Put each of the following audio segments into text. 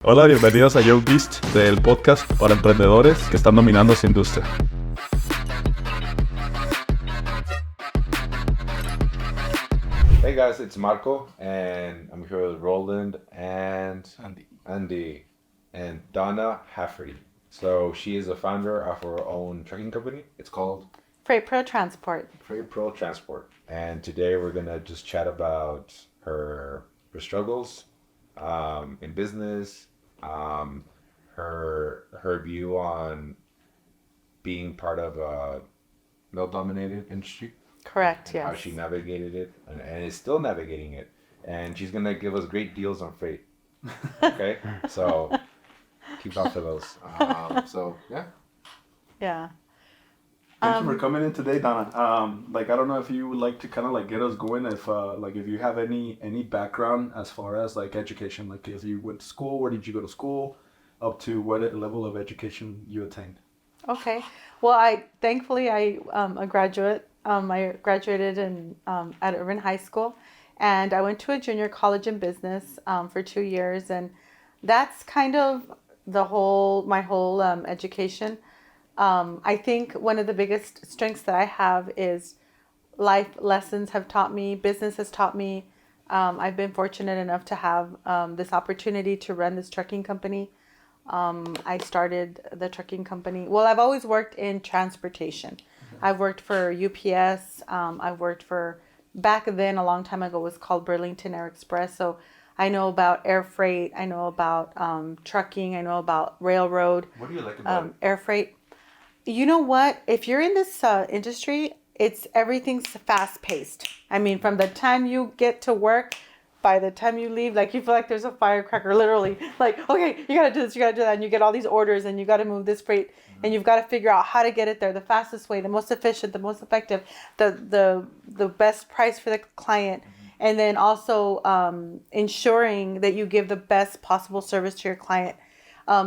Hola, bienvenidos a Young Beast, del podcast para emprendedores que están dominando su industria. Hey guys, it's Marco, and I'm here with Roland and Andy and Donna Hafferty. So she is a founder of her own trucking company. It's called Freight Pro Transport. Freight Pro Transport. And today we're gonna just chat about her struggles in business, her view on being part of a male-dominated industry. Correct, How yes. she navigated it and is still navigating it. And she's going to give us great deals on freight. Okay? So keep out for those. Yeah. Yeah. Thank you for coming in today, Donna. I don't know if you would like to kind of get us going. If if you have any background as far as education, like if you went to school, where did you go to school, up to what level of education you attained? Okay. Well, I a graduate. I graduated at Urban High School, and I went to a junior college in business for 2 years, and that's kind of my whole education. I think one of the biggest strengths that I have is life lessons have taught me, business has taught me. I've been fortunate enough to have this opportunity to run this trucking company. I started the trucking company. Well, I've always worked in transportation. I've worked for UPS. I've worked for, back then, a long time ago, it was called Burlington Air Express. So I know about air freight. I know about trucking. I know about railroad. What do you like about it? Air freight. You know what? If you're in this industry, everything's fast paced. I mean, from the time you get to work, by the time you leave, you feel like there's a firecracker, literally. Okay, you gotta do this, you gotta do that, and you get all these orders, and you gotta move this freight, and you've got to figure out how to get it there the fastest way, the most efficient, the most effective, the best price for the client, and then also ensuring that you give the best possible service to your client.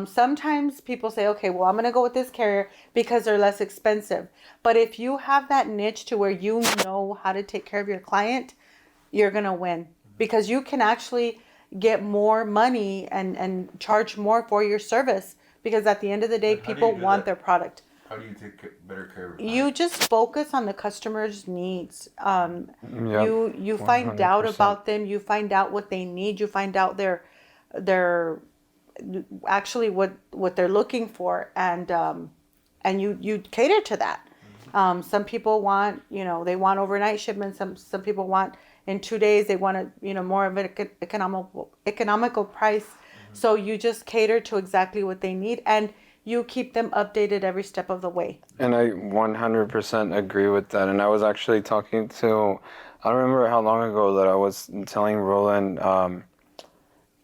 Sometimes people say, okay, well, I'm going to go with this carrier because they're less expensive. But if you have that niche to where you know how to take care of your client, you're going to win, because you can actually get more money and charge more for your service, because at the end of the day, And how do people you do want that? their product. How do you take better care of You just focus on the customer's needs. Yep, You find out 100%. about them. You find out what they need. You find out their actually what they're looking for, and you cater to that. Some people want, they want overnight shipments. Some people want in 2 days. They want more of an economical price. So you just cater to exactly what they need, and you keep them updated every step of the way. And I 100% agree with that. And I was actually talking to, I don't remember how long ago that I was telling Roland,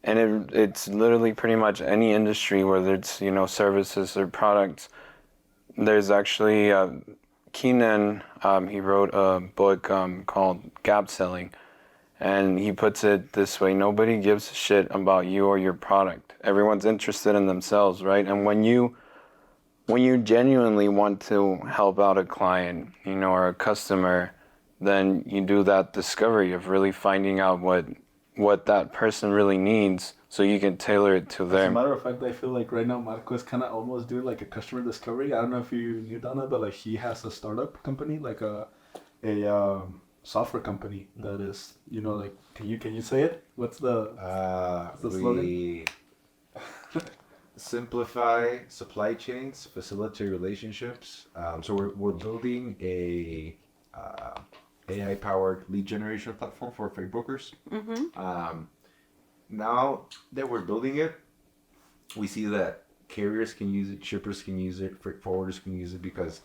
and it's literally pretty much any industry, whether it's, services or products. There's actually, Keenan, he wrote a book called Gap Selling. And he puts it this way: nobody gives a shit about you or your product. Everyone's interested in themselves, right? And when you genuinely want to help out a client, or a customer, then you do that discovery of really finding out what that person really needs, so you can tailor it to As a them. matter of fact, I feel like right now Marco is kind of almost doing a customer discovery. I don't know if you knew Donna, but he has a startup company, a software company that is, can you say it? What's the slogan? we simplify supply chains, facilitate relationships. So we're building a AI-powered lead generation platform for freight brokers. Now that we're building it, we see that carriers can use it, shippers can use it, freight forwarders can use it, because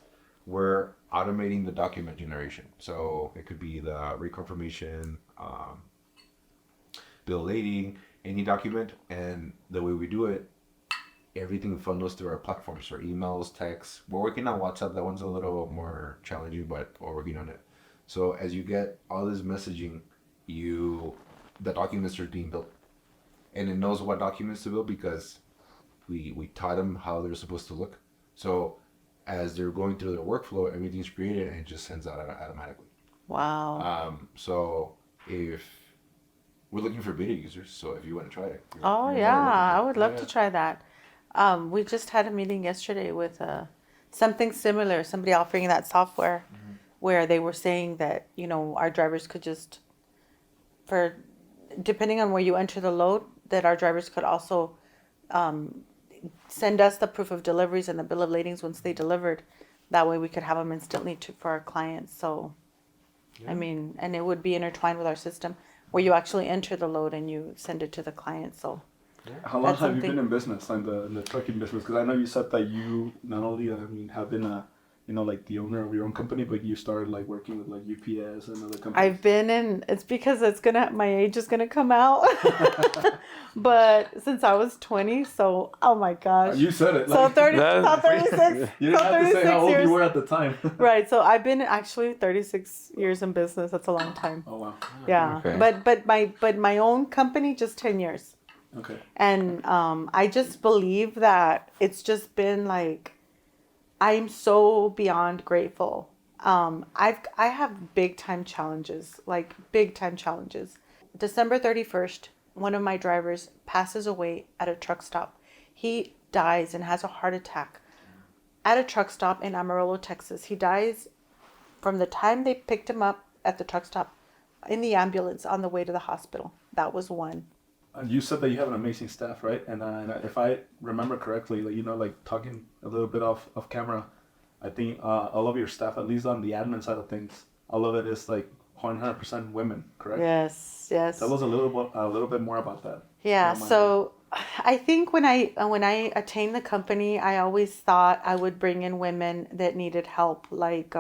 we're automating the document generation. So it could be the reconfirmation, bill dating, any document, and the way we do it, everything funnels through our platforms, our emails, texts. We're working on WhatsApp. That one's a little more challenging, but we're working on it. So as you get all this messaging, the documents are being built, and it knows what documents to build because we taught them how they're supposed to look. So as they're going through their workflow, everything's created and it just sends out automatically. Wow. So if We're looking for beta users, so if you want to try it. Oh you're yeah, more than welcome I to. would love to try that. We just had a meeting yesterday with something similar, somebody offering that software, where they were saying that, you know, our drivers could just, for depending on where you enter the load, that our drivers could also send us the proof of deliveries and the bill of ladings once they delivered. That way we could have them instantly for our clients. So, I mean, and it would be intertwined with our system where you actually enter the load and you send it to the client. So, How long That's have you something- been in business, in the trucking business? Because I know you said that you not only, have been like the owner of your own company, but you started like working with like UPS and other companies. I've been in, it's because my age is gonna come out. But since I was 20, so, oh my gosh. You said it. So Like, 30, That's- so 36, you didn't so have to say 36 how old years. you were at the time. Right, so I've been actually 36 years in business. That's a long time. Oh wow. Yeah, Okay. but my own company, just 10 years. Okay. And I just believe that it's just been like, I'm so beyond grateful. I have big time challenges, like big time challenges. December 31st, one of my drivers passes away at a truck stop. He dies and has a heart attack at a truck stop in Amarillo, Texas. He dies from the time they picked him up at the truck stop in the ambulance on the way to the hospital. That was one. You said that you have an amazing staff, right? And if I remember correctly, like talking a little bit off camera, I think all of your staff, at least on the admin side of things, all of it is like 100% women, correct? Yes, yes. Tell us a little bit more about that. Yeah, Don't mind so I think when I attained the company, I always thought I would bring in women that needed help, like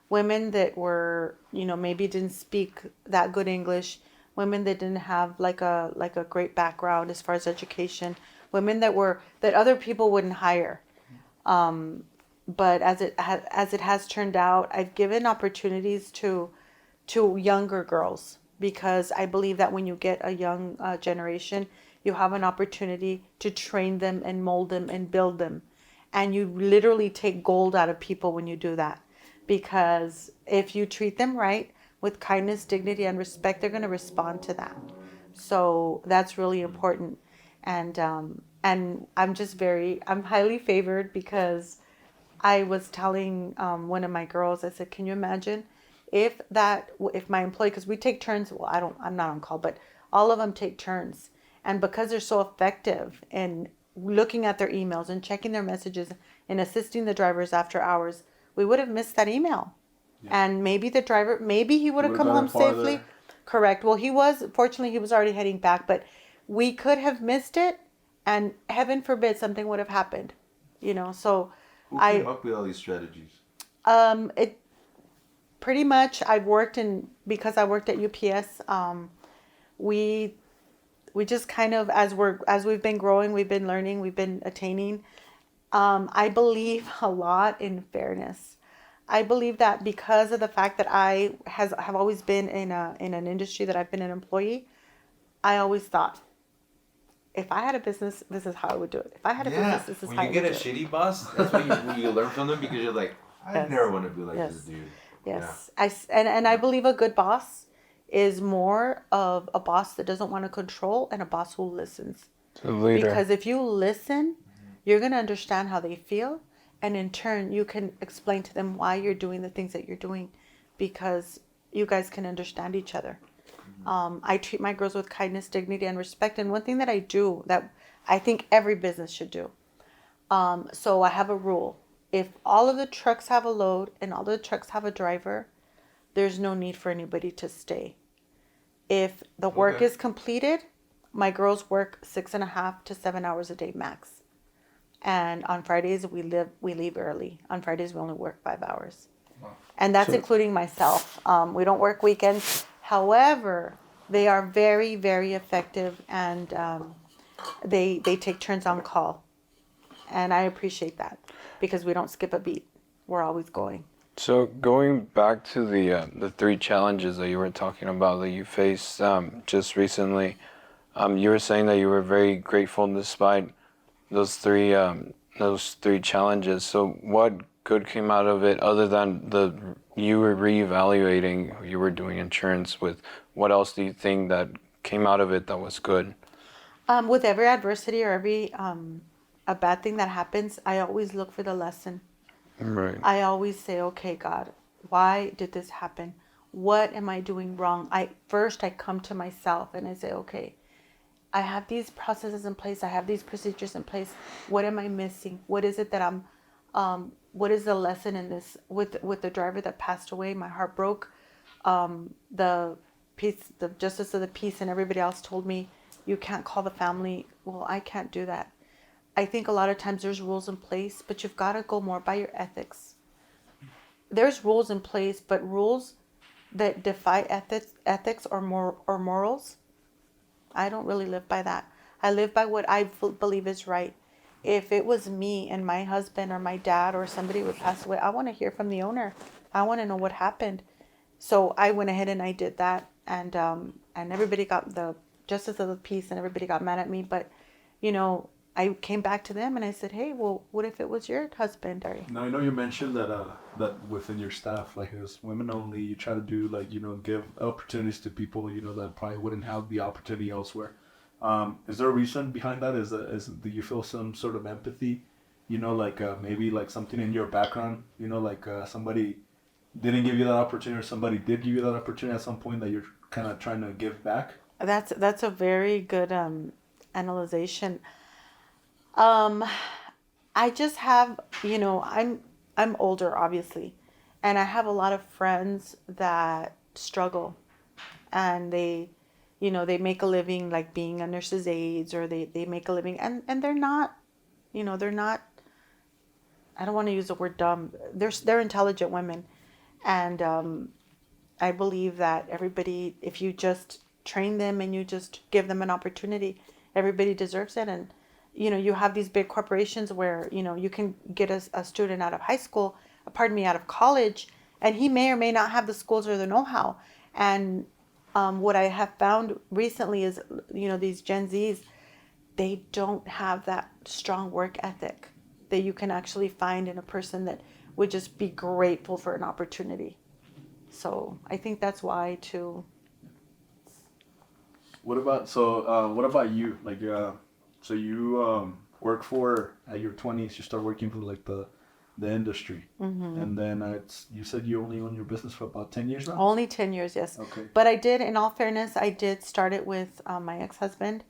women that were, you know, maybe didn't speak that good English, women that didn't have like a great background as far as education, women that other people wouldn't hire. But as it has turned out, I've given opportunities to younger girls, because I believe that when you get a young generation, you have an opportunity to train them and mold them and build them. And you literally take gold out of people when you do that. Because if you treat them right, with kindness, dignity, and respect, they're going to respond to that. So that's really important. And I'm highly favored, because I was telling one of my girls, I said, can you imagine if my employee, because we take turns, well, I'm not on call, but all of them take turns. And because they're so effective in looking at their emails and checking their messages and assisting the drivers after hours, we would have missed that email. Yeah. And maybe the driver, he would have come home safely. Correct. Well, fortunately, he was already heading back, but we could have missed it, and heaven forbid something would have happened, you know. So who came up with all these strategies? It pretty much, because I worked at UPS, we just kind of, as we've been growing, we've been learning, we've been attaining. I believe a lot in fairness. I believe that because of the fact that I have always been in an industry that I've been an employee, I always thought, if I had a business, this is how I would do it. If I had a business, this is how I would do it. When you get a shitty boss, that's when you learn from them, because you're like, I never want to be like this dude. Yes. Yeah. I believe a good boss is more of a boss that doesn't want to control, and a boss who listens. A leader. Because if you listen, you're going to understand how they feel. And in turn, you can explain to them why you're doing the things that you're doing, because you guys can understand each other. I treat my girls with kindness, dignity, and respect. And one thing that I do that I think every business should do. So I have a rule. If all of the trucks have a load and all the trucks have a driver, there's no need for anybody to stay. If the work is completed, my girls work 6.5 to 7 hours a day max. And on Fridays, we leave early. On Fridays, we only work 5 hours. Wow. And that's including myself. We don't work weekends. However, they are very, very effective, and they take turns on call. And I appreciate that, because we don't skip a beat. We're always going. So going back to the 3 challenges that you were talking about that you faced just recently, you were saying that you were very grateful despite those three challenges. So what good came out of it, other than you were reevaluating, you were doing insurance with? What else do you think that came out of it that was good? With every adversity or every a bad thing that happens, I always look for the lesson. Right. I always say, okay, God, why did this happen? What am I doing wrong? I come to myself and I say, okay, I have these processes in place. I have these procedures in place. What am I missing? What is it that what is the lesson in this? With the driver that passed away, my heart broke. The justice of the peace and everybody else told me, you can't call the family. Well, I can't do that. I think a lot of times there's rules in place, but you've got to go more by your ethics. There's rules in place, but rules that defy ethics or morals, I don't really live by that. I live by what I believe is right. If it was me and my husband or my dad or somebody would pass away, I want to hear from the owner. I want to know what happened. So I went ahead and I did that, and everybody got the justice of the peace, and everybody got mad at me. But, I came back to them and I said, hey, well, what if it was your husband? Or Now, I know you mentioned that that within your staff, like as women only, you try to do give opportunities to people, that probably wouldn't have the opportunity elsewhere. Is there a reason behind that? Do you feel some sort of empathy? Maybe like something in your background, somebody didn't give you that opportunity or somebody did give you that opportunity at some point that you're kind of trying to give back? that's a very good analyzation. I just have, I'm older, obviously, and I have a lot of friends that struggle, and they make a living like being a nurse's aides, or they make a living, and they're not, they're not, I don't want to use the word dumb. They're intelligent women, and I believe that everybody, if you just train them and you just give them an opportunity, everybody deserves it. And you have these big corporations where, you can get a student out of out of college, and he may or may not have the skills or the know-how. And what I have found recently is, these Gen Zs, they don't have that strong work ethic that you can actually find in a person that would just be grateful for an opportunity. So I think that's why too. What about you? Like, so you work at your 20s, you start working for like the industry, and then you said you only own your business for about 10 years now? Only 10 years, yes. Okay. But I did, in all fairness, I did start it with my ex-husband,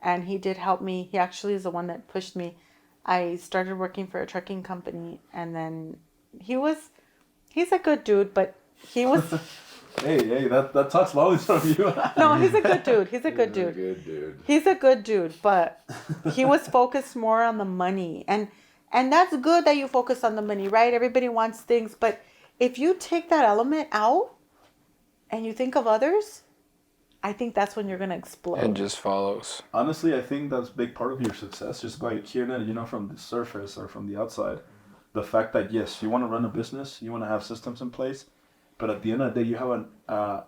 and he did help me. He actually is the one that pushed me. I started working for a trucking company, and then he's a good dude, but he was... Hey, that talks volumes from you. No, he's a good dude. He's a good dude. He's a good dude, but he was focused more on the money. And that's good that you focus on the money, right? Everybody wants things, but if you take that element out and you think of others, I think that's when you're going to explode. It just follows. Honestly, I think that's a big part of your success, just by hearing it, from the surface or from the outside. The fact that, yes, you want to run a business, you want to have systems in place, but at the end of the day, you have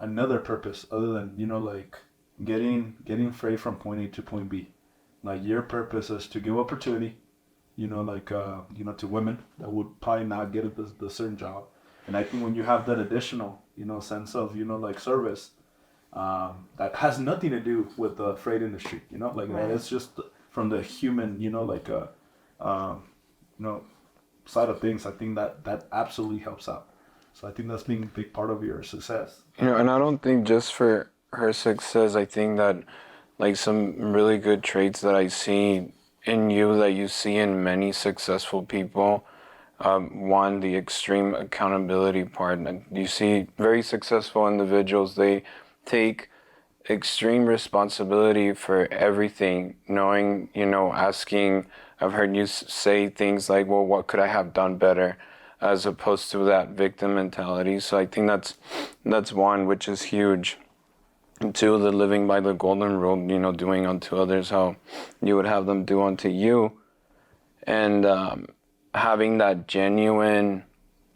another purpose other than, like getting freight from point A to point B. Like, your purpose is to give opportunity, to women that would probably not get the certain job. And I think when you have that additional, sense of, service, that has nothing to do with the freight industry, Right. It's just from the human, side of things. I think that absolutely helps out. So I think that's being a big part of your success. And I don't think just for her success, I think that like some really good traits that I see in you that you see in many successful people. One, the extreme accountability part. You see very successful individuals, they take extreme responsibility for everything, knowing, asking, I've heard you say things like, well, what could I have done better? As opposed to that victim mentality. So I think that's one, which is huge. And two, the living by the golden rule, doing unto others how you would have them do unto you. And having that genuine,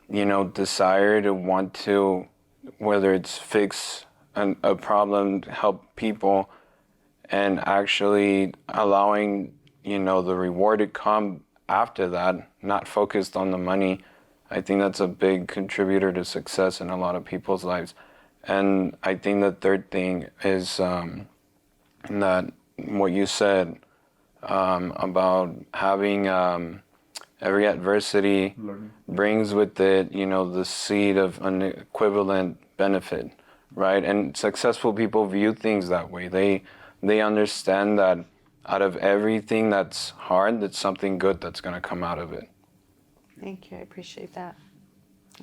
desire to want to, whether it's fix a problem, help people, and actually allowing, the reward to come after that, not focused on the money. I think that's a big contributor to success in a lot of people's lives. And I think the third thing is And that what you said about having every adversity Learning. brings with it, the seed of an equivalent benefit, right? And successful people view things that way. They understand that out of everything that's hard, there's something good that's going to come out of it. Thank you. I appreciate that.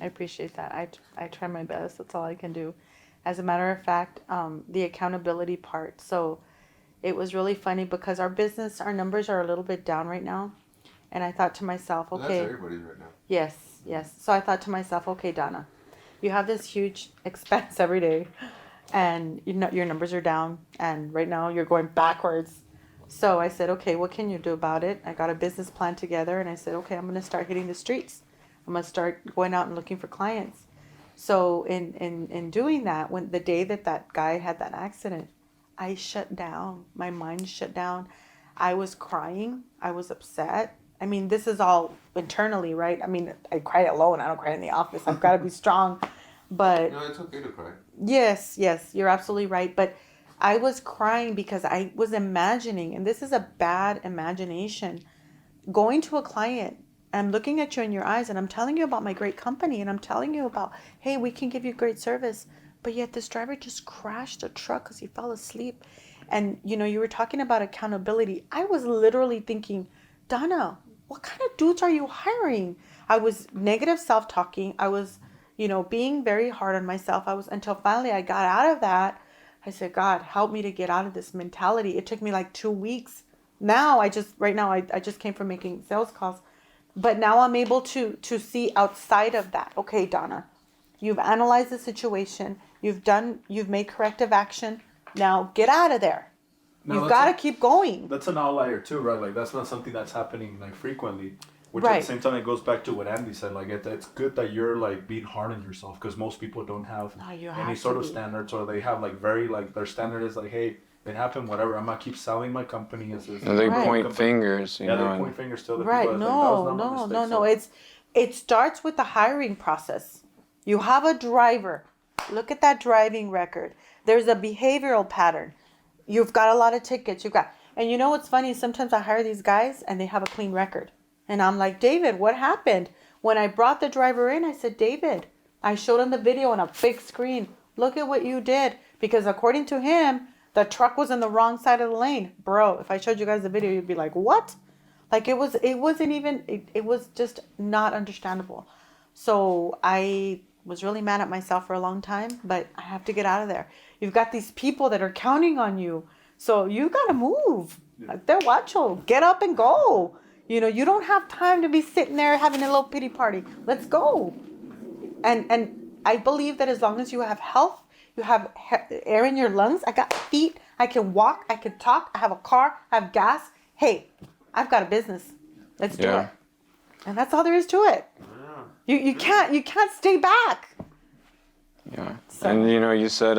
I try my best. That's all I can do. As a matter of fact, the accountability part. So it was really funny because our numbers are a little bit down right now. And I thought to myself, Well, okay. that's everybody's right now. Yes. So I thought to myself, okay, Donna, you have this huge expense every day and your numbers are down and right now you're going backwards. So I said, okay, what can you do about it? I got a business plan together and I said, okay, I'm going to start hitting the streets. I'm going to start going out and looking for clients. So in doing that, when the day that guy had that accident, I shut down. My mind shut down. I was crying. I was upset. I mean, this is all internally, right? I mean, I cry alone. I don't cry in the office. I've got to be strong. But No, it's okay to cry. yes, you're absolutely right. But I was crying because I was imagining, and this is a bad imagination, going to a client. I'm looking at you in your eyes and I'm telling you about my great company and I'm telling you about, hey, we can give you great service. But yet this driver just crashed a truck because he fell asleep. And, you were talking about accountability. I was literally thinking, Donna, what kind of dudes are you hiring? I was negative self-talking. I was, being very hard on myself. Until finally I got out of that. I said, God, help me to get out of this mentality. It took me like 2 weeks. Now I just came from making sales calls. But now I'm able to see outside of that. Okay, Donna, you've analyzed the situation. You've made corrective action. Now get out of there. You've got to keep going. That's an outlier too, right? Like that's not something that's happening like frequently. Which Right. at the same time, it goes back to what Andy said. Like it's good that you're like being hard on yourself because most people don't have No, you any have sort to of be. standards, or they have like very like their standard is like, hey, it happened, whatever. I'm gonna keep selling my company. It's And they Right. point fingers, Yeah, they and point fingers to other Right. people. It's like, that was No, not my no, mistake, no, no. It starts with the hiring process. You have a driver. Look at that driving record. There's a behavioral pattern. You've got a lot of tickets. And you know what's funny? Sometimes I hire these guys and they have a clean record. And I'm like, David, what happened? When I brought the driver in, I said, David, I showed him the video on a big screen. Look at what you did. Because according to him, the truck was on the wrong side of the lane. Bro, if I showed you guys the video, you'd be like, what? Like it was just not understandable. So I was really mad at myself for a long time, but I have to get out of there. You've got these people that are counting on you. So you got to move. Like they're watchful. Get up and go. You don't have time to be sitting there having a little pity party. Let's go. And I believe that as long as you have health, you have air in your lungs. I got feet. I can walk. I can talk. I have a car. I have gas. Hey, I've got a business. Let's do it. And that's all there is to it. You can't stay back. yeah. So- And you said,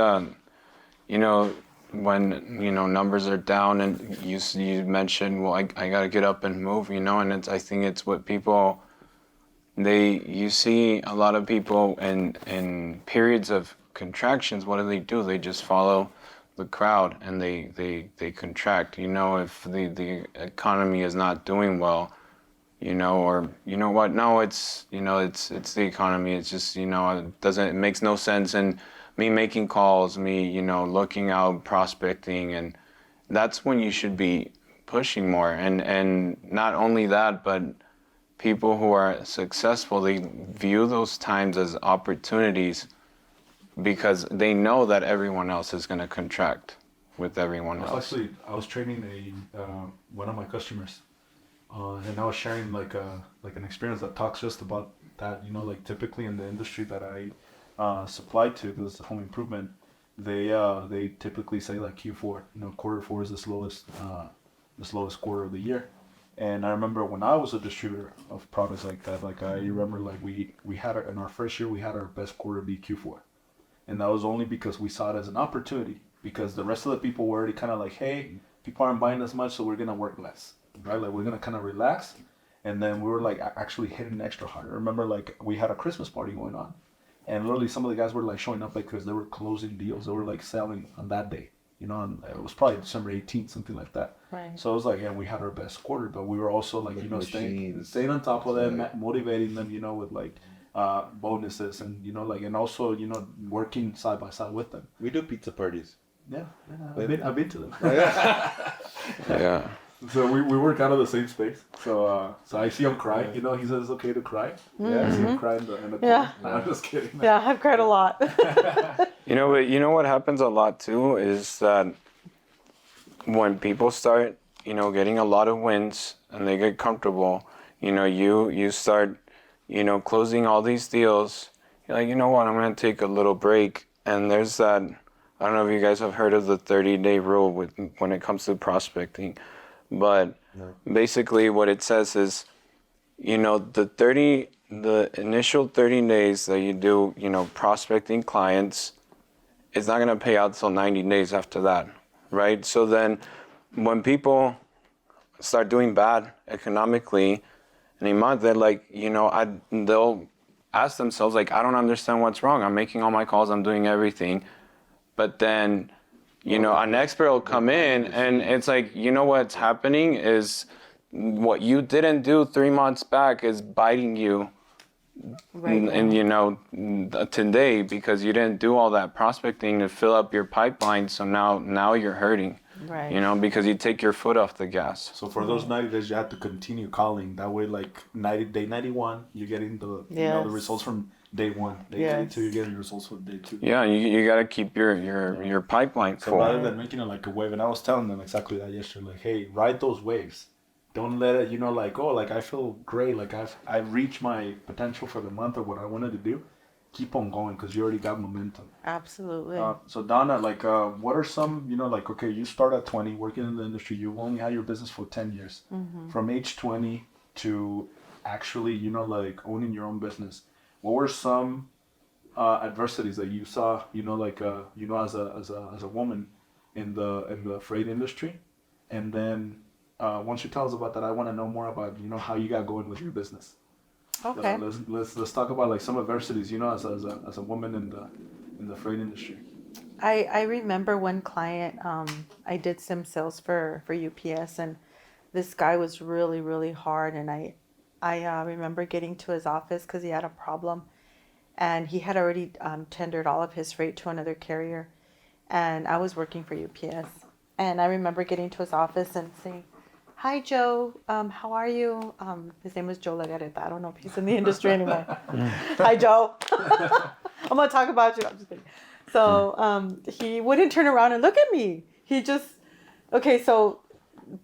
when numbers are down, and you mentioned, well, I got to get up and move, and I think it's what people, you see a lot of people in periods of contractions. What do? They just follow the crowd and they contract. If the economy is not doing well, or what? No, it's it's the economy. It's just it makes no sense. And me making calls, me looking out, prospecting, and that's when you should be pushing more. And not only that, but people who are successful, they view those times as opportunities because they know that everyone else is going to contract with everyone else. I was training one of my customers, and I was sharing like an experience that talks just about that. Like typically in the industry that I supply to, this is home improvement. They typically say like Q4. Quarter four is the slowest quarter of the year. And I remember when I was a distributor of products like that, like I remember like we had in our first year we had our best quarter be Q4, and that was only because we saw it as an opportunity, because the rest of the people were already kind of like, hey, people aren't buying as much, so we're gonna work less, right? Like we're gonna kind of relax, and then we were like actually hitting extra hard. I remember like we had a Christmas party going on, and literally some of the guys were like showing up because they were closing deals, they were like selling on that day, you know, and it was probably December 18th, something like that. Right. So it was like, yeah, we had our best quarter, but we were also like, With you know, staying machines. on top of them, Right. motivating them, you know, with like bonuses and, you know, like, and also, you know, working side by side with them. We do pizza parties. Yeah, I've been to them. Yeah. So we work out of the same space. So I see him cry. You know, he says it's okay to cry. Yeah, I see him cry in the Yeah. No, I'm just kidding. Man. Yeah, I've cried a lot. But you know what happens a lot too is that when people start, getting a lot of wins and they get comfortable, you start, closing all these deals. You're like, you know what, I'm going to take a little break. And there's that, I don't know if you guys have heard of the 30-day rule when it comes to prospecting. But basically what it says is, the initial 30 days that you do, prospecting clients, it's not going to pay out till 90 days after that, right? So then when people start doing bad economically in a month, they're like, they'll ask themselves, like, I don't understand what's wrong. I'm making all my calls, I'm doing everything. But then, an expert will come in and it's like, what's happening is what you didn't do 3 months back is biting you. Right. And today, because you didn't do all that prospecting to fill up your pipeline, so now you're hurting. Right. Because you take your foot off the gas. So for those 90 days, you have to continue calling. That way, like day 91, you're getting the the results from day 1. Day 92, you're getting results from day 2. Yeah, you got to keep your pipeline So full. rather than making it like a wave, and I was telling them exactly that yesterday, like, hey, ride those waves. Don't let it, like, oh, like I feel great, like I've reached my potential for the month or what I wanted to do. Keep on going because you already got momentum. Absolutely. So Donna, like, what are some, like, okay, you start at 20, working in the industry. You've only had your business for 10 years. From age 20 to actually, like owning your own business. What were some adversities that you saw, like, as a woman in the freight industry, and then once you tell us about that, I want to know more about, how you got going with your business. Okay. Let's talk about like some adversities, as a woman in the freight industry. I remember one client, I did some sales for UPS, and this guy was really, really hard. And I remember getting to his office because he had a problem, and he had already tendered all of his freight to another carrier, and I was working for UPS. And I remember getting to his office and saying, "Hi, Joe. How are you?" His name was Joe Lagareta. I don't know if he's in the industry anymore. Hi, Joe. I'm going to talk about you. I'm just kidding. So he wouldn't turn around and look at me. He just, okay, so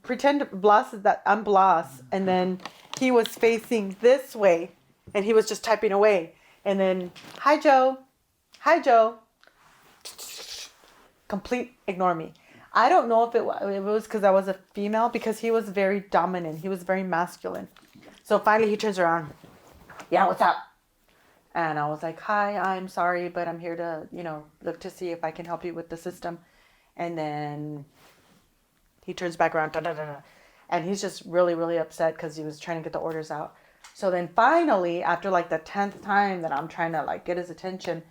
pretend Blas is that I'm Blas. And then he was facing this way and he was just typing away. And then, "Hi, Joe. Hi, Joe." Complete ignore me. I don't know if it was because I was a female, because he was very dominant. He was very masculine. So finally he turns around. "Yeah, what's up?" And I was like, "Hi, I'm sorry, but I'm here to, look to see if I can help you with the system." And then he turns back around, and he's just really, really upset because he was trying to get the orders out. So then finally, after like the 10th time that I'm trying to like get his attention,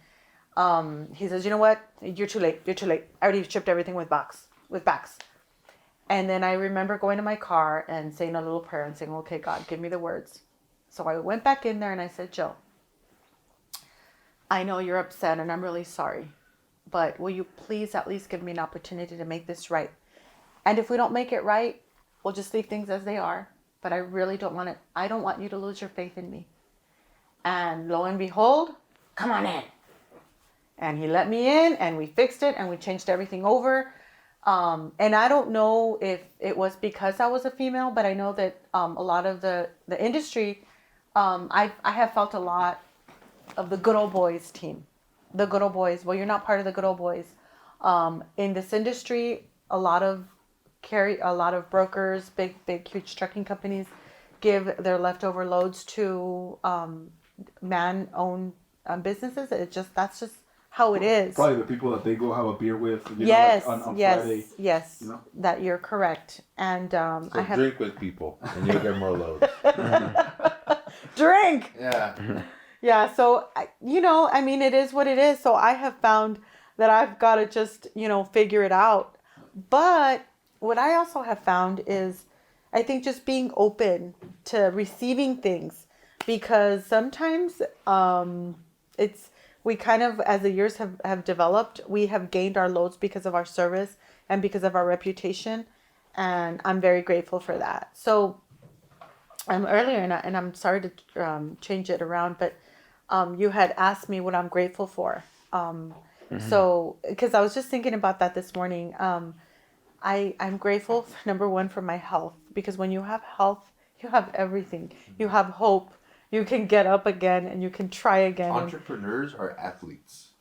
he says, "You know what? You're too late. You're too late. I already shipped everything with bags." And then I remember going to my car and saying a little prayer and saying, "Okay, God, give me the words." So I went back in there and I said, "Joe, I know you're upset and I'm really sorry, but will you please at least give me an opportunity to make this right? And if we don't make it right, we'll just leave things as they are. But I really don't want it. I don't want you to lose your faith in me." And lo and behold, "Come on in." And he let me in and we fixed it and we changed everything over. And I don't know if it was because I was a female, but I know that a lot of the industry, I have felt a lot of the good old boys team. The good old boys. Well, you're not part of the good old boys. In this industry, a lot of brokers, big, huge trucking companies give their leftover loads to man-owned businesses. That's just how it is. Probably the people that they go have a beer with. Yes, on yes, Friday, yes. That you're correct. And So I have drink with people and you'll get more loads. drink. Yeah. Yeah. So it is what it is. So I have found that I've got to just figure it out. But what I also have found is, I think just being open to receiving things, because sometimes it's we kind of, as the years have developed, we have gained our loads because of our service and because of our reputation, and I'm very grateful for that. So earlier, and I'm sorry to change it around, but you had asked me what I'm grateful for. So because I was just thinking about that this morning. I'm grateful, number one, for my health, because when you have health, you have everything. You have hope. You can get up again and you can try again. Entrepreneurs are athletes.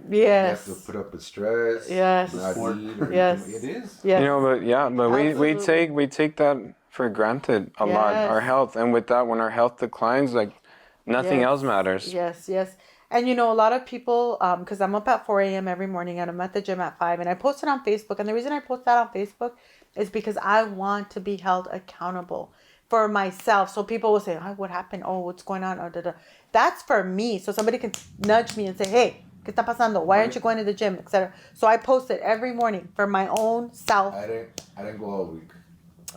Yes. You have to put up with stress. Yes. Not eat or Yes. It is. Yes. You know, but we Absolutely. take that for granted a lot, our Yes. health, and with that, when our health declines, like nothing Yes. else matters. Yes, yes. And a lot of people, because I'm up at 4 a.m. every morning and I'm at the gym at 5, and I post it on Facebook. And the reason I post that on Facebook is because I want to be held accountable for myself. So people will say, oh, what happened? Oh, what's going on? Oh, da, da. That's for me. So somebody can nudge me and say, hey, ¿qué está pasando? Why aren't you going to the gym, etc. So I post it every morning for my own self. I didn't go all week.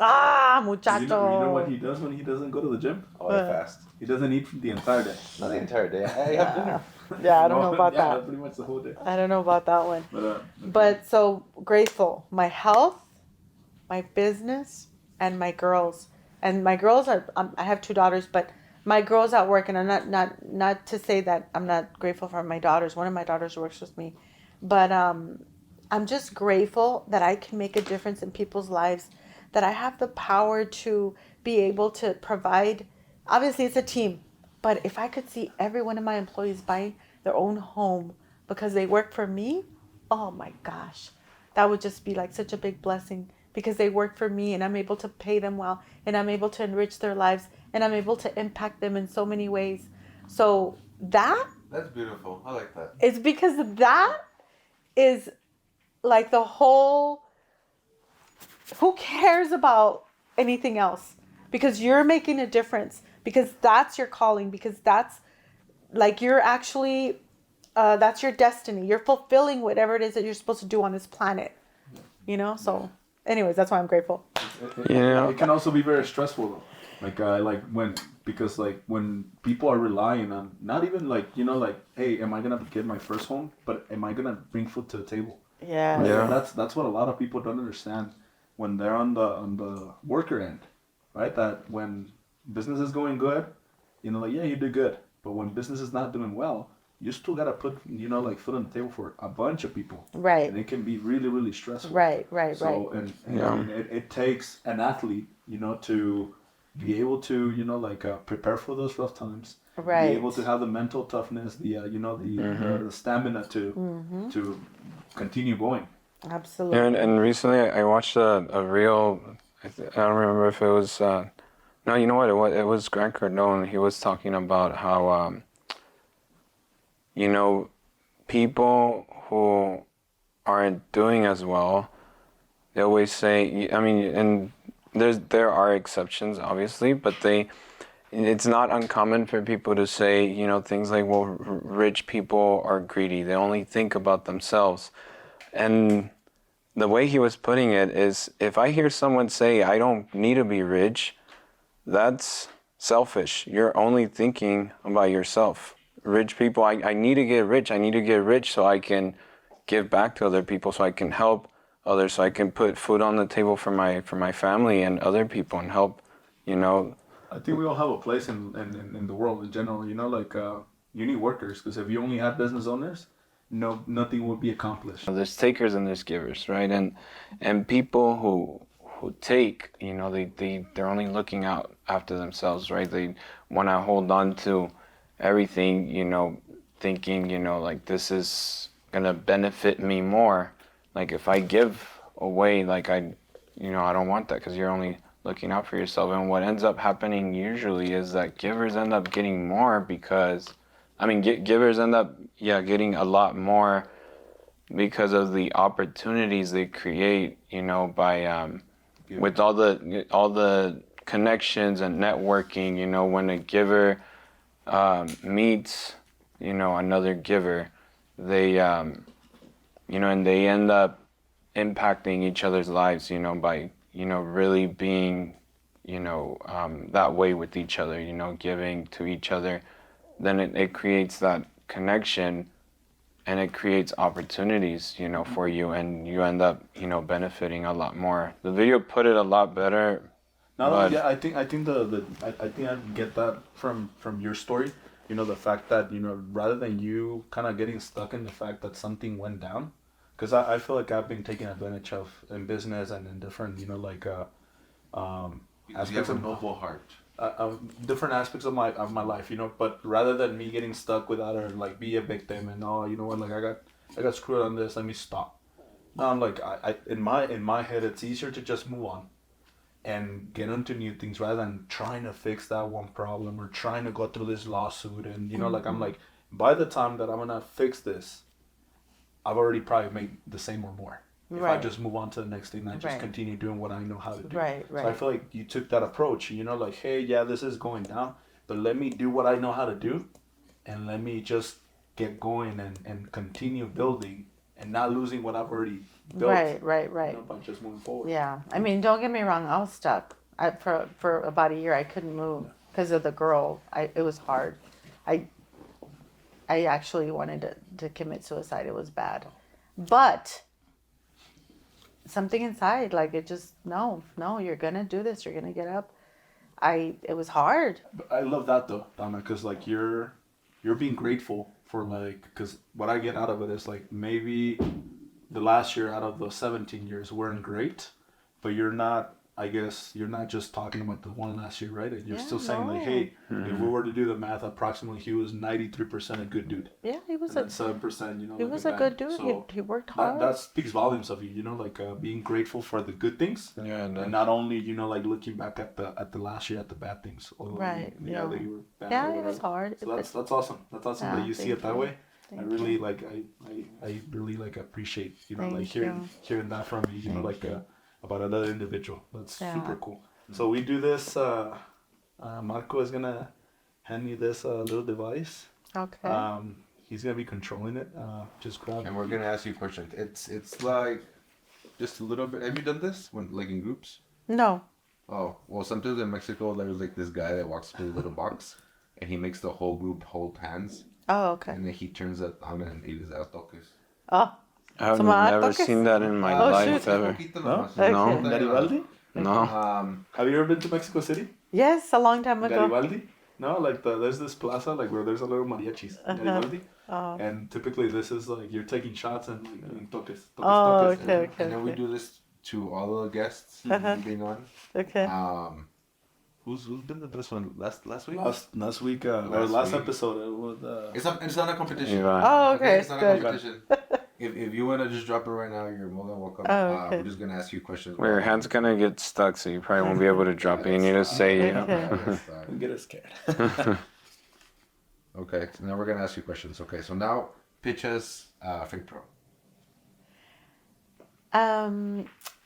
Ah, You muchacho. know what he does when he doesn't go to the gym? Oh, I fast. He doesn't eat the entire day. Not the entire day. I have dinner. Yeah, I don't know about Yeah, that. that's pretty much the whole day. I don't know about that one. Okay. But so grateful. My health, my business, and my girls. And my girls are, I have 2 daughters, but my girls at work, and I'm not to say that I'm not grateful for my daughters. One of my daughters works with me. But I'm just grateful that I can make a difference in people's lives, that I have the power to be able to provide. Obviously, it's a team. But if I could see every one of my employees buying their own home because they work for me, oh my gosh, that would just be like such a big blessing, because they work for me and I'm able to pay them well and I'm able to enrich their lives and I'm able to impact them in so many ways. So that's beautiful. I like that. it's because that is like the whole, who cares about anything else? Because you're making a difference, because that's your calling, because that's like you're actually that's your destiny. You're fulfilling whatever it is that you're supposed to do on this planet. So anyways, that's why I'm grateful. Yeah. It can also be very stressful though. Because when people are relying on, not even hey, am I gonna get my first home, but am I gonna bring food to the table? Yeah. Right? Yeah. And that's what a lot of people don't understand when they're on the worker end, right? That when business is going good, yeah, you did good. But when business is not doing well, you still gotta put food on the table for a bunch of people. Right. And it can be really, really stressful. Right. So and Yeah. I mean, it takes an athlete, to be able to prepare for those rough times. Right. Be able to have the mental toughness, the stamina to continue going. Absolutely. And recently I watched a reel. I don't remember if it was. No, you know what? It was Grant Cardone. He was talking about how people who aren't doing as well, they always say. I mean, and there are exceptions, obviously, but it's not uncommon for people to say, things like, well, rich people are greedy. They only think about themselves. And the way he was putting it is, if I hear someone say, I don't need to be rich, that's selfish. You're only thinking about yourself. Rich people, I need to get rich. I need to get rich so I can give back to other people, so I can help others, so I can put food on the table for my family and other people and help, I think we all have a place in the world in general. You need workers, because if you only had business owners, nothing would be accomplished. There's takers and there's givers, right? And people who take, they're only looking out after themselves, right? They want to hold on to everything, thinking, like this is gonna benefit me more. Like if I give away, like I don't want that, because you're only looking out for yourself. And what ends up happening usually is that givers end up getting more, because givers end up getting a lot more because of the opportunities they create, by with all the connections and networking. When a giver meets another giver, they and they end up impacting each other's lives, you know, by, you know, really being, you know, that way with each other, you know, giving to each other, then it creates that connection, and it creates opportunities, you know, for you, and you end up, you know, benefiting a lot more. The video put it a lot better. No, But- yeah, I think I think I get that from your story. You know, the fact that, you know, rather than you kind of getting stuck in the fact that something went down, because I feel like I've been taken advantage of in business and in different, you know, like Because you have aspects a of noble heart. different aspects of my life, you know. But rather than me getting stuck with that or like be a victim and, oh, you know what, like I got screwed on this, let me stop. No, I'm like I in my head, it's easier to just move on and get into new things rather than trying to fix that one problem or trying to go through this lawsuit. And, you know, like, I'm like, by the time that I'm gonna fix this, I've already probably made the same or more. If I Right. just move on to the next thing and I just Right. continue doing what I know how to do. Right, So I right. feel like you took that approach, you know, like, hey, yeah, this is going down, but let me do what I know how to do, and let me just get going and continue building and not losing what I've already built. Right. You know, by just moving forward. Yeah, I mean, don't get me wrong. I was stuck. For about a year, I couldn't move because of the girl. It was hard. I actually wanted to commit suicide. It was bad, but something inside, like, it just no. You're gonna do this. You're gonna get up. It was hard. But I love that though, Donna, because like you're being grateful for, like, because what I get out of it is like maybe the last year out of the 17 years weren't great, but you're not. I guess you're not just talking about the one last year, right? You're Yeah, still saying like, no. hey, if we were to do the math, approximately he was 93% a good dude, Yeah, he was and then 7%, you know, he like was a a good bad. dude. So He worked hard. that speaks volumes of you, you know, like being grateful for the good things. Yeah, And not only, you know, like looking back at the last year at the bad things, although Right, yeah, yeah. that you were bad. Yeah, or it was whatever. hard. So that's awesome. That's awesome Yeah, that you see it thank that you. way. Thank I really you. like I really like appreciate, you know, like Thank hearing that from you, you know, like about another individual. That's Yeah. super cool. So we do this. Marco is gonna hand me this little device. Okay. He's gonna be controlling it. Just grab. And we're gonna ask you questions. It's like just a little bit. Have you done this when like in groups? No. Oh well, sometimes in Mexico there's like this guy that walks through a little box, and he makes the whole group hold hands, Oh, okay. and then he turns it on and he les da toques. Oh, I've Some hot never toques? seen that in my Oh, life shoot. ever. No? No. Garibaldi? No. Have you ever been to Mexico City? yes, a long time ago. Garibaldi? No, like there's this plaza like where there's a little mariachis. Garibaldi. Oh. And typically this is like you're taking shots and like doing toques. Oh, toques. okay. And then we do this to all the guests being on. Okay. Who's been the best one last week? Last week, or Last last week. episode, it was It's not a competition. Ivan. Oh, okay. It's not a Good. competition. If you wanna just drop it right now, you're more than welcome. Oh, okay. We're just gonna ask you questions. Well, your hand's gonna get stuck, so you probably won't be able to drop it. You need to say, Okay. Don't get us scared. Okay, so now we're gonna ask you questions. Okay, so now pitch us Freight Pro.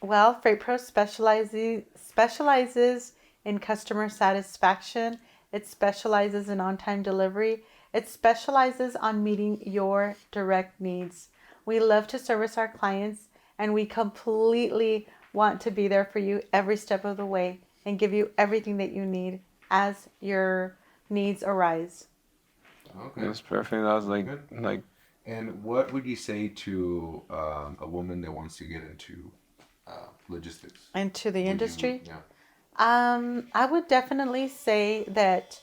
Well, Freight Pro specializes in customer satisfaction. It specializes in on-time delivery. It specializes on meeting your direct needs. We love to service our clients, and we completely want to be there for you every step of the way and give you everything that you need as your needs arise. Okay. That's perfect. That was like, Good. And what would you say to a woman that wants to get into logistics? Into the Would you- industry? Yeah. I would definitely say that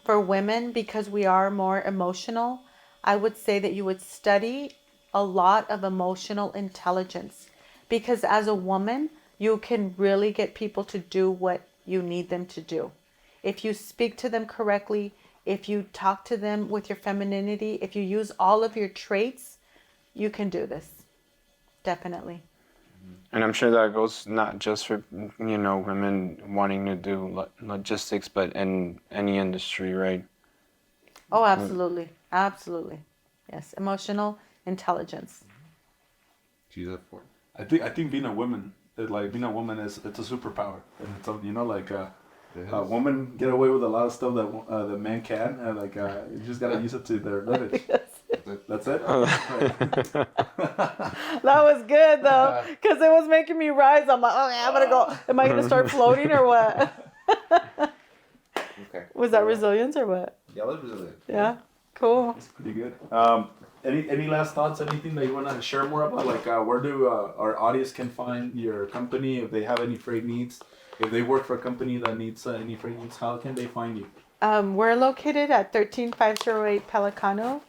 for women, because we are more emotional, I would say that you would study a lot of emotional intelligence, because as a woman, you can really get people to do what you need them to do. If you speak to them correctly, if you talk to them with your femininity, if you use all of your traits, you can do this. Definitely. and I'm sure that goes not just for, you know, women wanting to do logistics, but in any industry, right? Oh, absolutely. Absolutely. Yes. Emotional intelligence. She's up for it. I think being a woman, it's a superpower, and it's you know, like women get away with a lot of stuff that men can, and you just gotta use it to their advantage. That's it. That's it. That was good though, because it was making me rise. I'm like, okay, I'm gonna go. Am I gonna start floating or what? Okay. Was that resilience or what? Yeah, that was resilient. Yeah, cool. That's pretty good. Any last thoughts? Anything that you want to share more about? Like, where do our audience can find your company if they have any freight needs? If they work for a company that needs any freight needs, how can they find you? We're located at 13508 Pelicano.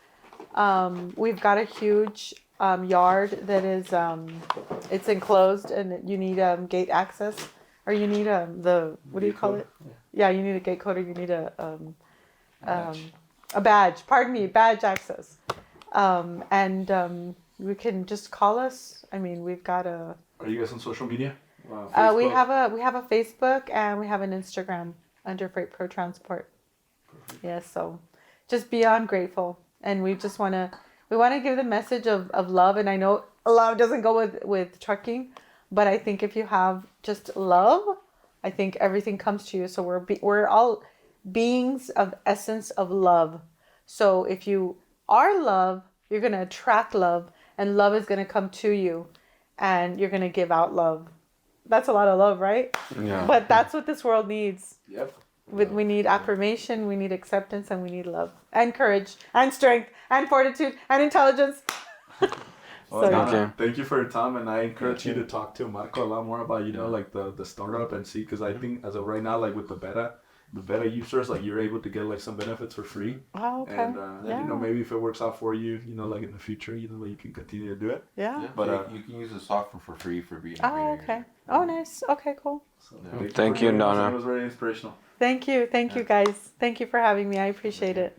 We've got a huge yard that is it's enclosed and you need gate access, or you need what do you call it? Yeah, you need a gate code, or you need a badge. Pardon me, badge access. You can just call us. I mean, we've got a. Are you guys on social media? We have a Facebook and we have an Instagram under Freight Pro Transport. Yeah, so just beyond grateful, and we want to give the message of love. And I know love doesn't go with trucking, but I think if you have just love, I think everything comes to you. So we're all beings of essence of love. So if you are love, you're gonna attract love, and love is gonna come to you, and you're gonna give out love. That's a lot of love, right? Yeah. But that's what this world needs. Yep. We need affirmation, we need acceptance, and we need love, and courage, and strength, and fortitude, and intelligence. Well, So, Donna, thank you for your time, and I encourage you to talk to Marco a lot more about like the startup and see, because I think as of right now, like with the beta users, like you're able to get like some benefits for free. Oh, okay. And maybe if it works out for you, like in the future, like you can continue to do it. Yeah. Yeah, But, you can use the software for free for being. Oh, okay. Oh, nice. Okay, cool. So Thank you, for joining us. Donna. It was very inspirational. Thank you, guys. Thank you for having me. I appreciate it.